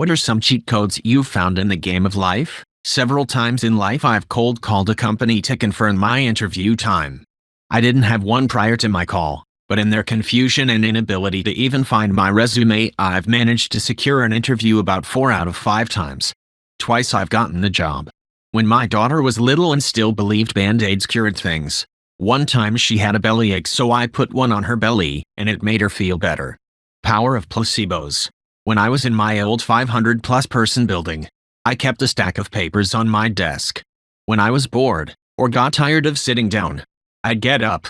What are some cheat codes you've found in the game of life? Several times in life I've cold called a company to confirm my interview time. I didn't have one prior to my call, but in their confusion and inability to even find my resume, I've managed to secure an interview about 4 out of 5 times. Twice I've gotten the job. When my daughter was little and still believed Band-Aids cured things. One time she had a bellyache, so I put one on her belly, and it made her feel better. Power of placebos. When I was in my old 500-plus person building, I kept a stack of papers on my desk. When I was bored, or got tired of sitting down, I'd get up,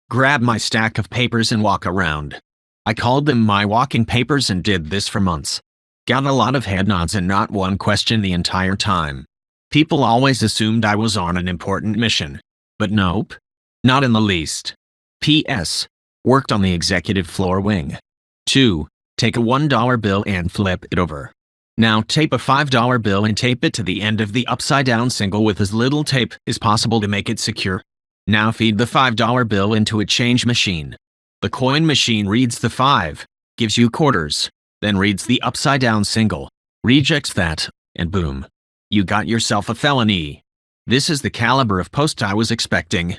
grab my stack of papers and walk around. I called them my walking papers and did this for months. Got a lot of head nods and not one question the entire time. People always assumed I was on an important mission. But nope. Not in the least. P.S. Worked on the executive floor wing. 2. Take a $1 bill and flip it over. Now tape a $5 bill and tape it to the end of the upside-down single with as little tape as possible to make it secure. Now feed the $5 bill into a change machine. The coin machine reads the 5, gives you quarters, then reads the upside-down single, rejects that, and boom. You got yourself a felony. This is the caliber of post I was expecting.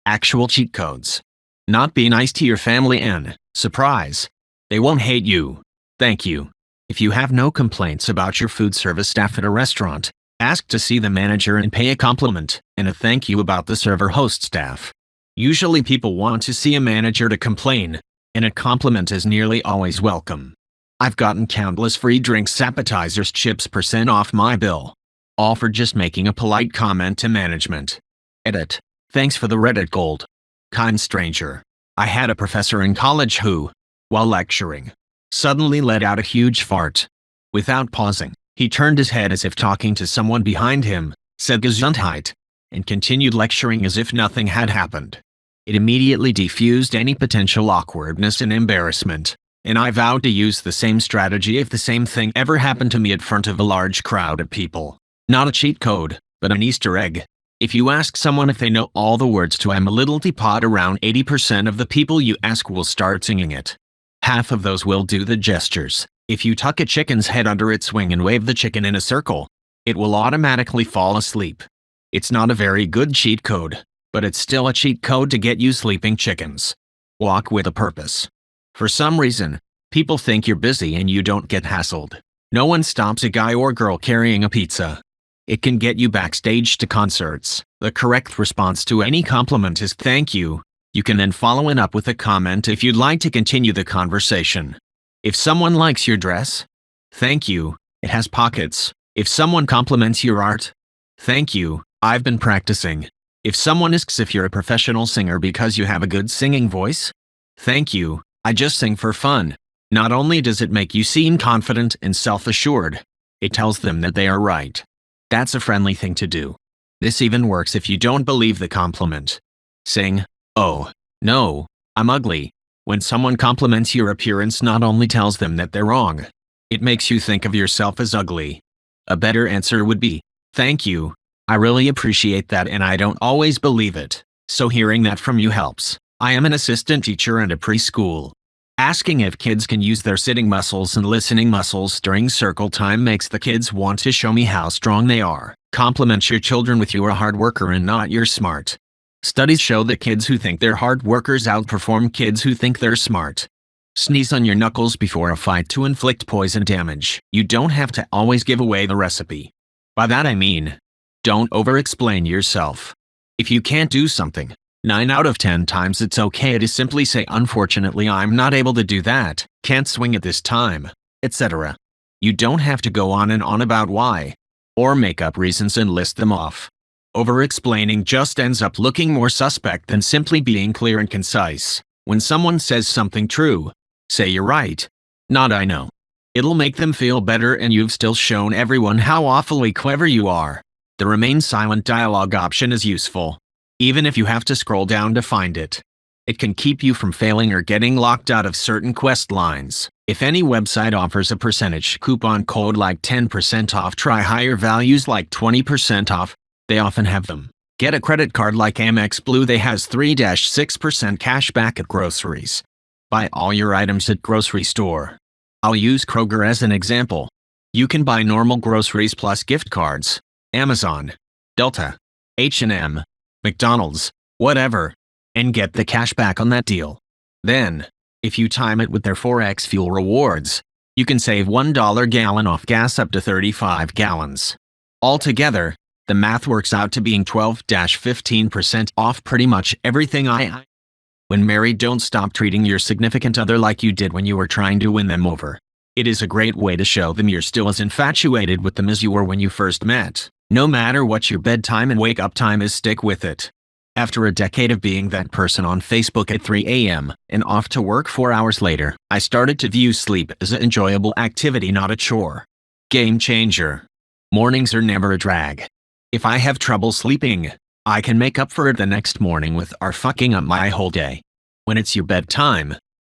Actual cheat codes. Not be nice to your family and, surprise, they won't hate you. Thank you. If you have no complaints about your food service staff at a restaurant, ask to see the manager and pay a compliment and a thank you about the server-host staff. Usually people want to see a manager to complain, and a compliment is nearly always welcome. I've gotten countless free drinks, appetizers, chips % off my bill. All for just making a polite comment to management. Edit. Thanks for the Reddit gold. Kind stranger. I had a professor in college who, while lecturing, suddenly let out a huge fart. Without pausing, he turned his head as if talking to someone behind him, said Gesundheit, and continued lecturing as if nothing had happened. It immediately diffused any potential awkwardness and embarrassment, and I vowed to use the same strategy if the same thing ever happened to me in front of a large crowd of people. Not a cheat code, but an Easter egg. If you ask someone if they know all the words to I'm a Little Teapot, around 80% of the people you ask will start singing it. Half of those will do the gestures. If you tuck a chicken's head under its wing and wave the chicken in a circle, it will automatically fall asleep. It's not a very good cheat code, but it's still a cheat code to get you sleeping chickens. Walk with a purpose. For some reason, people think you're busy and you don't get hassled. No one stops a guy or girl carrying a pizza. It can get you backstage to concerts. The correct response to any compliment is thank you. You can then follow it up with a comment if you'd like to continue the conversation. If someone likes your dress, thank you, it has pockets. If someone compliments your art, thank you, I've been practicing. If someone asks if you're a professional singer because you have a good singing voice, thank you, I just sing for fun. Not only does it make you seem confident and self-assured, it tells them that they are right. That's a friendly thing to do. This even works if you don't believe the compliment. Saying, "Oh, no, I'm ugly." When someone compliments your appearance, not only tells them that they're wrong, it makes you think of yourself as ugly. A better answer would be, "Thank you. I really appreciate that and I don't always believe it." So hearing that from you helps. I am an assistant teacher at a preschool. Asking if kids can use their sitting muscles and listening muscles during circle time makes the kids want to show me how strong they are. Compliment your children with you're a hard worker and not you're smart. Studies show that kids who think they're hard workers outperform kids who think they're smart. Sneeze on your knuckles before a fight to inflict poison damage. You don't have to always give away the recipe. By that I mean, don't over-explain yourself. If you can't do something, 9 out of 10 times it's okay to simply say unfortunately I'm not able to do that, can't swing at this time, etc. You don't have to go on and on about why, or make up reasons and list them off. Over-explaining just ends up looking more suspect than simply being clear and concise. When someone says something true, say you're right, not I know. It'll make them feel better and you've still shown everyone how awfully clever you are. The remain silent dialogue option is useful, even if you have to scroll down to find it. It can keep you from failing or getting locked out of certain quest lines. If any website offers a percentage coupon code like 10% off, try higher values like 20% off. They often have them. Get a credit card like Amex Blue, they has 3-6% cash back at groceries. Buy all your items at grocery store. I'll use Kroger as an example. You can buy normal groceries plus gift cards, Amazon, Delta, H&M, McDonald's, whatever, and get the cash back on that deal. Then, if you time it with their 4x fuel rewards, you can save $1 gallon off gas up to 35 gallons. Altogether, the math works out to being 12-15% off pretty much everything. When married, don't stop treating your significant other like you did when you were trying to win them over. It is a great way to show them you're still as infatuated with them as you were when you first met. No matter what your bedtime and wake-up time is, stick with it. After a decade of being that person on Facebook at 3 a.m. and off to work 4 hours later, I started to view sleep as an enjoyable activity, not a chore. Game changer. Mornings are never a drag. If I have trouble sleeping, I can make up for it the next morning with our fucking up my whole day. When it's your bedtime,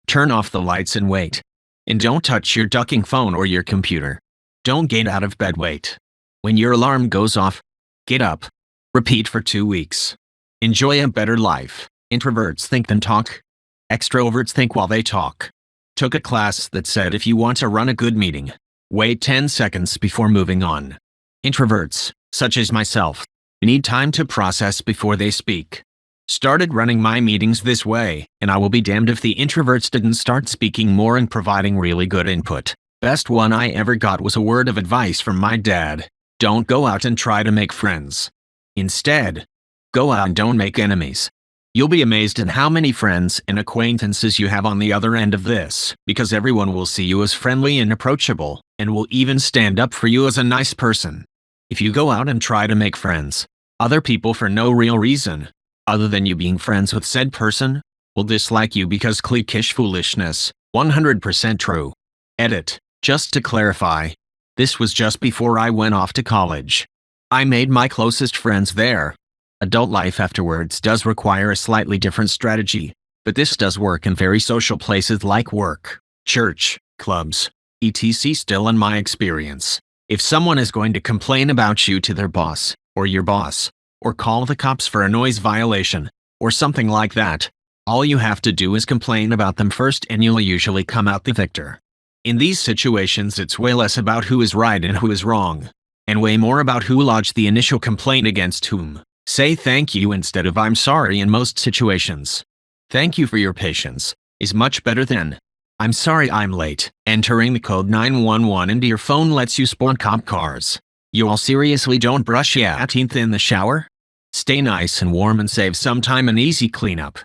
turn off the lights and wait. And don't touch your ducking phone or your computer. Don't get out of bed, wait. When your alarm goes off, get up. Repeat for 2 weeks. Enjoy a better life. Introverts think then talk. Extroverts think while they talk. Took a class that said if you want to run a good meeting, wait 10 seconds before moving on. Introverts, such as myself, need time to process before they speak. Started running my meetings this way, and I will be damned if the introverts didn't start speaking more and providing really good input. Best one I ever got was a word of advice from my dad. Don't go out and try to make friends. Instead, go out and don't make enemies. You'll be amazed at how many friends and acquaintances you have on the other end of this, because everyone will see you as friendly and approachable, and will even stand up for you as a nice person. If you go out and try to make friends, other people for no real reason, other than you being friends with said person, will dislike you because cliquish foolishness. 100% true. Edit. Just to clarify, this was just before I went off to college. I made my closest friends there. Adult life afterwards does require a slightly different strategy, but this does work in very social places like work, church, clubs, etc. Still, in my experience, if someone is going to complain about you to their boss, or your boss, or call the cops for a noise violation, or something like that, all you have to do is complain about them first and you'll usually come out the victor. In these situations, it's way less about who is right and who is wrong, and way more about who lodged the initial complaint against whom. Say thank you instead of I'm sorry in most situations. Thank you for your patience is much better than I'm sorry I'm late. Entering the code 911 into your phone lets you spawn cop cars. You all seriously don't brush your teeth in the shower? Stay nice and warm and save some time and easy cleanup.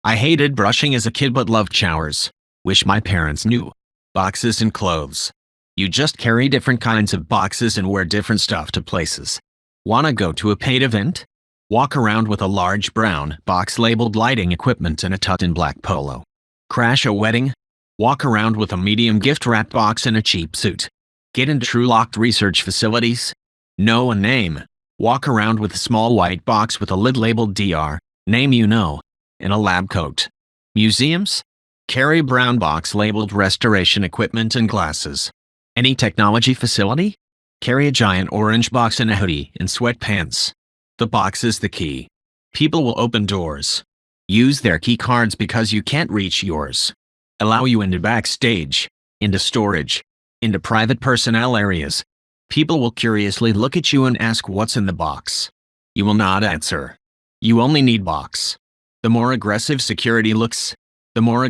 I hated brushing as a kid but loved showers. Wish my parents knew. Boxes and clothes. You just carry different kinds of boxes and wear different stuff to places. Wanna go to a paid event? Walk around with a large brown box labeled lighting equipment and a tut in black polo. Crash a wedding? Walk around with a medium gift wrap box and a cheap suit. Get into true locked research facilities? Know a name. Walk around with a small white box with a lid labeled DR, name you know, and a lab coat. Museums? Carry a brown box labeled restoration equipment and glasses. Any technology facility? Carry a giant orange box and a hoodie and sweatpants. The box is the key. People will open doors. Use their key cards because you can't reach yours. Allow you into backstage, into storage, into private personnel areas. People will curiously look at you and ask what's in the box. You will not answer. You only need box. The more aggressive security looks, the more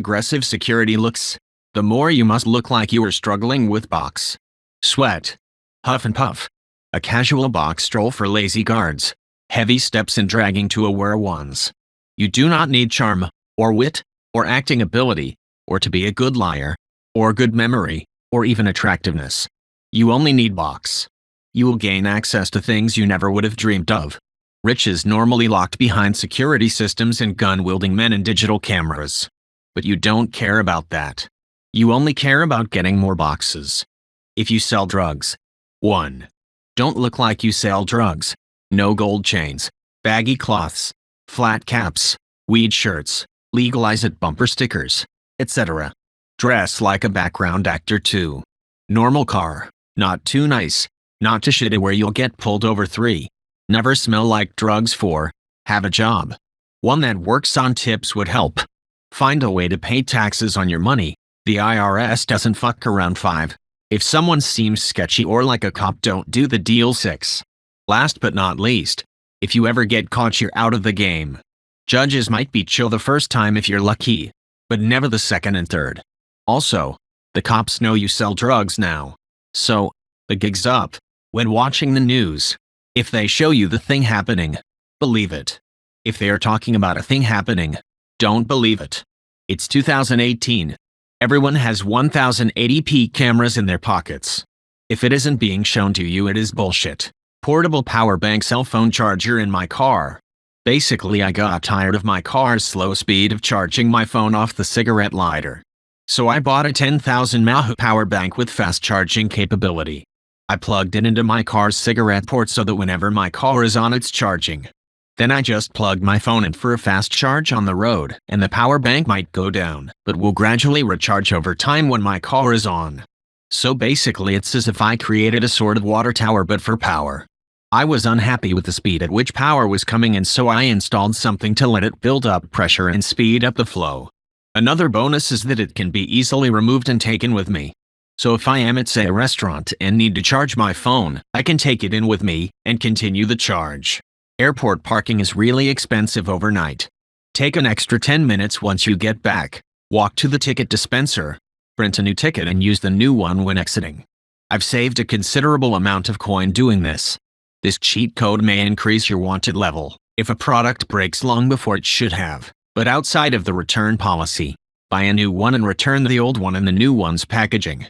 you must look like you are struggling with box. Sweat. Huff and puff. A casual box stroll for lazy guards. Heavy steps and dragging to aware ones. You do not need charm, or wit, or acting ability, or to be a good liar, or good memory, or even attractiveness. You only need box. You will gain access to things you never would have dreamed of. Riches normally locked behind security systems and gun-wielding men and digital cameras. But you don't care about that. You only care about getting more boxes. If you sell drugs. 1. Don't look like you sell drugs. No gold chains, baggy cloths, flat caps, weed shirts, legalize it bumper stickers, etc. Dress like a background actor. 2. Normal car, not too nice, not too shitty where you'll get pulled over. 3. Never smell like drugs. 4. Have a job. One that works on tips would help. Find a way to pay taxes on your money. The IRS doesn't fuck around. 5. If someone seems sketchy or like a cop, don't do the deal. 6. Last but not least, if you ever get caught, you're out of the game. Judges might be chill the first time if you're lucky, but never the second and third. Also, the cops know you sell drugs now. So, the gig's up. When watching the news, if they show you the thing happening, believe it. If they are talking about a thing happening, don't believe it. It's 2018. Everyone has 1080p cameras in their pockets. If it isn't being shown to you, it is bullshit. Portable power bank cell phone charger in my car. Basically, I got tired of my car's slow speed of charging my phone off the cigarette lighter. So I bought a 10,000 mAh power bank with fast charging capability. I plugged it into my car's cigarette port so that whenever my car is on, it's charging. Then I just plugged my phone in for a fast charge on the road, and the power bank might go down, but will gradually recharge over time when my car is on. So basically, it's as if I created a sort of water tower but for power. I was unhappy with the speed at which power was coming in, so I installed something to let it build up pressure and speed up the flow. Another bonus is that it can be easily removed and taken with me. So if I am at, say, a restaurant and need to charge my phone, I can take it in with me and continue the charge. Airport parking is really expensive overnight. Take an extra 10 minutes once you get back. Walk to the ticket dispenser, print a new ticket and use the new one when exiting. I've saved a considerable amount of coin doing this. This cheat code may increase your wanted level if a product breaks long before it should have. But outside of the return policy, buy a new one and return the old one in the new one's packaging.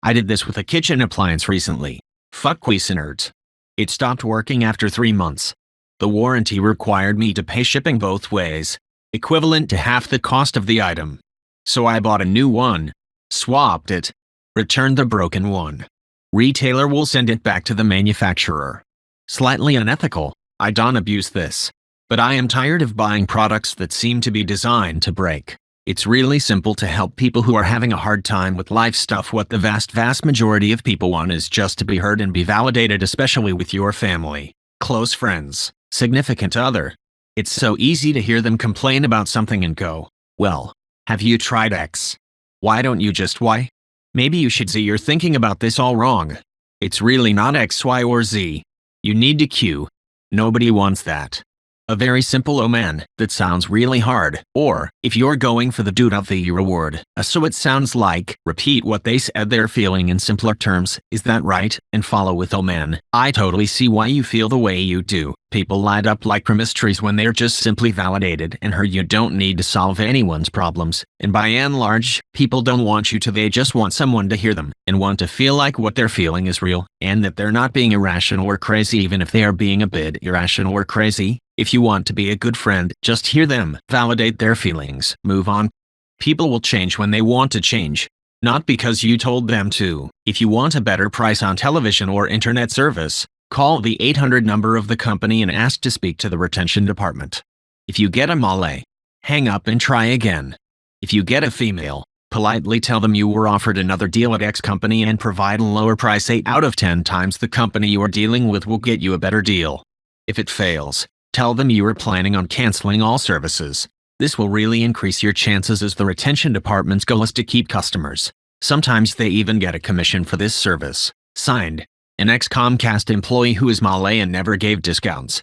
I did this with a kitchen appliance recently. Fuck Cuisinart. It stopped working after 3 months. The warranty required me to pay shipping both ways, equivalent to half the cost of the item. So I bought a new one, swapped it, returned the broken one. Retailer will send it back to the manufacturer. Slightly unethical, I don't abuse this. But I am tired of buying products that seem to be designed to break. It's really simple to help people who are having a hard time with life stuff. What the vast majority of people want is just to be heard and be validated, especially with your family, close friends, significant other. It's so easy to hear them complain about something and go, well, have you tried X? Why don't you just Y? Maybe you should Z. You're thinking about this all wrong. It's really not X, Y, or Z. You need to Q. Nobody wants that. A very simple oh man, that sounds really hard. Or, if you're going for the dude of the year award, so it sounds like, repeat what they said they're feeling in simpler terms, is that right? And follow with oh man, I totally see why you feel the way you do. People light up like Christmas trees when they're just simply validated and heard. You don't need to solve anyone's problems, and by and large, people don't want you to. They just want someone to hear them, and want to feel like what they're feeling is real, and that they're not being irrational or crazy. Even if they are being a bit irrational or crazy, if you want to be a good friend, just hear them, validate their feelings, move on. People will change when they want to change, not because you told them to. If you want a better price on television or internet service, call the 800 number of the company and ask to speak to the retention department. If you get a male, hang up and try again. If you get a female, politely tell them you were offered another deal at X company and provide a lower price. 8 out of 10 times the company you are dealing with will get you a better deal. If it fails, tell them you are planning on canceling all services. This will really increase your chances, as the retention department's goal is to keep customers. Sometimes they even get a commission for this service. Signed, an ex-Comcast employee who is Malay and never gave discounts.